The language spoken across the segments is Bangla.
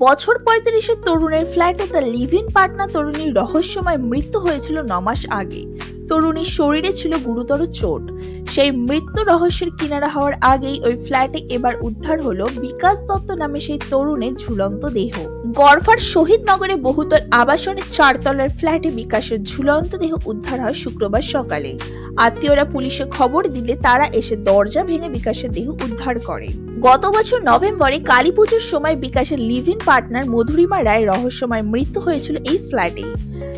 বছর ৩৫-এর তরুণের ফ্ল্যাটে তার লিভ ইন পার্টনার তরুণীর রহস্যময় মৃত্যু হয়েছিল ৯ মাস আগে। তরুণীর শরীরে ছিল গুরুতর চোট। সেই মৃত্যু রহস্যের কিনারা হওয়ার আগেই ওই ফ্ল্যাটে এবার উদ্ধার হলো বিকাশ দত্ত নামে সেই তরুণের ঝুলন্ত দেহ। গড়ফার শহীদনগরে বহুতল আবাসনের ৪ তলার ফ্ল্যাটে বিকাশের ঝুলন্ত দেহ উদ্ধার হয় শুক্রবার সকালে। আত্মীয়রা পুলিশে খবর দিলে তারা এসে দরজা ভেঙে বিকাশের দেহ উদ্ধার করে। গত বছর নভেম্বরে কালীপুজোর সময় বিকাশের লিভ ইন পার্টনার মধুরিমা রায় রহস্যময় মৃত্যু হয়েছিল এই ফ্ল্যাটেই।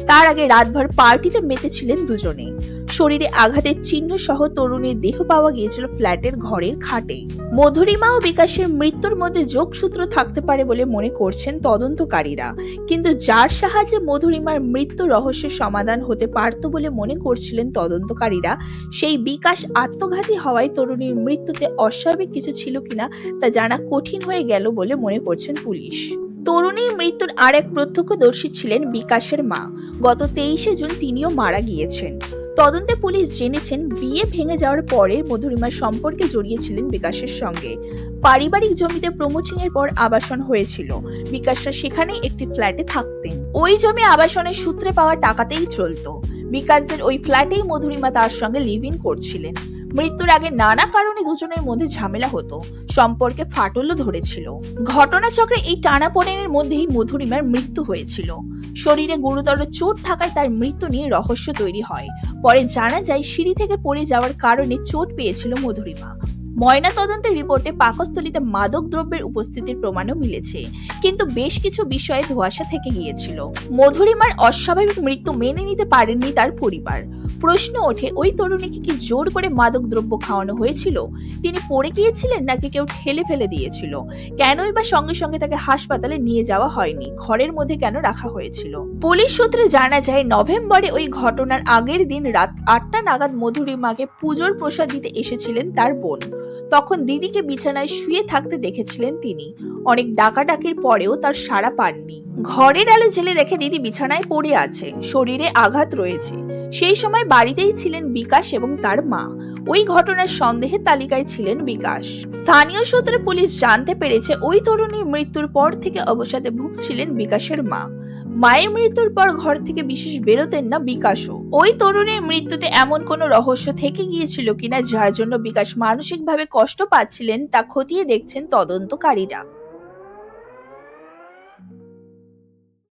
তার আগে রাতভর পার্টিতে মেতেছিলেন দুজনে। শরীরে আঘাতের চিহ্ন সহ তরুণীর দেহ পাওয়া গিয়েছিল ফ্ল্যাটের ঘরের খাটে। মধুরিমা ও বিকাশের মৃত্যুর মধ্যে যোগসূত্র থাকতে পারে বলে মনে করছেন তদন্তকারীরা, কিন্তু যার সাহায্যে মধুরিমার মৃত্যু রহস্যের সমাধান হতে পারত বলে মনে করছিলেন তদন্তকারীরা, সেই বিকাশ আত্মঘাতী হওয়ায় তরুণীর মৃত্যুতে অস্বাভাবিক কিছু ছিল কিনা তা জানা কঠিন হয়ে গেল বলে মনে করছেন পুলিশ। তরুণীর মৃত্যুর আর এক প্রত্যক্ষদর্শী ছিলেন বিকাশের মা। গত ২৩শে জুন তিনিও মারা গিয়েছেন। তদন্তে পুলিশ জেনেছেন বিয়ে ভেঙে যাওয়ার পরে মধুরিমার সম্পর্কে জড়িয়েছিলেন বিকাশের সঙ্গে। পারিবারিক জমিতে প্রমোটিং এর পর আবাসন হয়েছিল। বিকাশরা সেখানেই একটি ফ্ল্যাটে থাকতেন। ওই জমি আবাসনের সূত্রে পাওয়া টাকাতেই চলতো। বিকাশদের ওই ফ্ল্যাটেই মধুরিমা তার সঙ্গে লিভ ইন করছিলেন। মৃত্যুর আগে নানা কারণে দুজনের মধ্যে ঝামেলা হতো, সম্পর্কে ফাটলও ধরেছিল। ঘটনাচক্রে এই টানাপোড়েনের মধ্যেই মধুরিমার মৃত্যু হয়েছিল। শরীরে গুরুতর চোট থাকায় তার মৃত্যু নিয়ে রহস্য তৈরি হয়। পরে জানা যায় সিঁড়ি থেকে পড়ে যাওয়ার কারণে চোট পেয়েছিল মধুরিমা। ময়না তদন্তের রিপোর্টে পাকস্থলীতে মাদক দ্রব্যের উপস্থিতির প্রমাণও মিলেছে, কিন্তু বেশ কিছু বিষয়ে ধোঁয়াশা থেকে গিয়েছিল। মধুরিমার অস্বাভাবিক মৃত্যু মেনে নিতে পারেননি তার পরিবার। প্রশ্ন ওঠে, ওই তরুণীকে কি জোর করে মাদক দ্রব্য খাওয়ানো হয়েছিল? তিনি পড়ে গিয়েছিলেন নাকি কেউ ঠেলে ফেলে দিয়েছিল? কেনই বা সঙ্গে সঙ্গে তাকে হাসপাতালে নিয়ে যাওয়া হয়নি? ঘরের মধ্যে কেন রাখা হয়েছিল? পুলিশ সূত্রে জানা যায়, নভেম্বরে ওই ঘটনার আগের দিন রাত ৮টা নাগাদ মধুরিমাকে পুজোর প্রসাদ দিতে এসেছিলেন তার বোন। তখন দিদিকে বিছানায় শুয়ে থাকতে দেখেছিলেন তিনি। অনেক ডাকাডাকির পরেও তার সাড়া পাননি। ঘরের আলো জ্বেলে দেখে দিদি বিছানায় পড়ে আছে, শরীরে আঘাত রয়েছে। সেই সময় বাড়িতেই ছিলেন বিকাশ এবং তার মা। ওই ঘটনার সন্দেহের তালিকায় ছিলেন বিকাশ। স্থানীয় সূত্রে পুলিশ জানতে পেরেছে, ওই তরুণীর মৃত্যুর পর থেকে অবসাদে ভুগছিলেন বিকাশের মা। মায়ের মৃত্যুর পর ঘর থেকে বিশেষ বেরোতেন না বিকাশও। ওই তরুণীর মৃত্যুতে এমন কোনো রহস্য থেকে গিয়েছিল কিনা যার জন্য বিকাশ মানসিকভাবে কষ্ট পাচ্ছিলেন তা খতিয়ে দেখছেন তদন্তকারীরা।